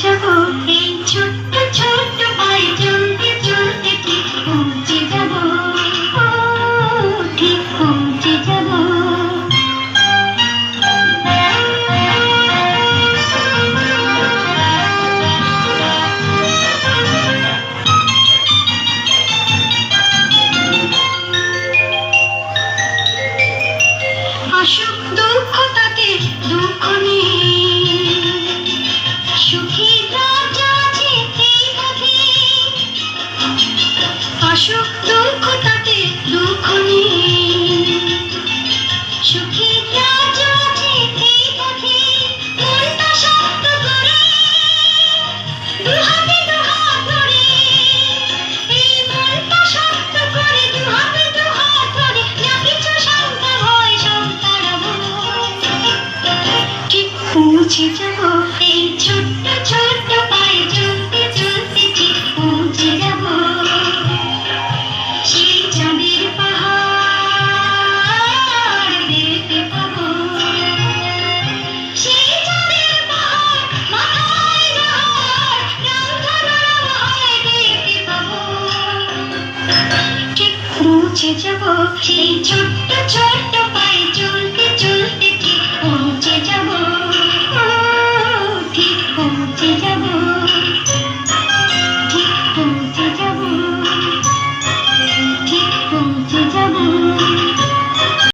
যাব এই ছোট্ট ছোট্ট পায়ে চলতে চলতে ঠিক পৌঁছে যাব, ও ঠিক পৌঁছে যাব। আসুক দুঃখ তাতে দুঃখ নেই, সুখী রাজা আছে এই পথে। আসুক দুঃখ তাতে দুঃখ নেই, সুখী রাজা আছে এই পথে। মনটা শক্ত করে দুহাতে দুহাত ধরে, এই মনটা শক্ত করে দুহাতে দুহাত ধরে, যা কিছু শঙ্কা ভয় সব তাড়াবো, ঠিক পৌঁছে যাব এই ছোট্ট ছোট্ট পায়ে চলতে চলতে ঠিক পৌঁছে যাব। সেই চাঁদের পাহাড় দেখতে পাবো, সেই চাঁদের পাহাড় মাথায় যাহার রামধনুর বহয় দেখতে পাবো, ঠিক পৌঁছে যাব সেই ছোট্ট ছোট্ট পায়ে চলতে চলতে ঠিক পৌঁছে যাব, ও ঠিক পৌঁছে যাব।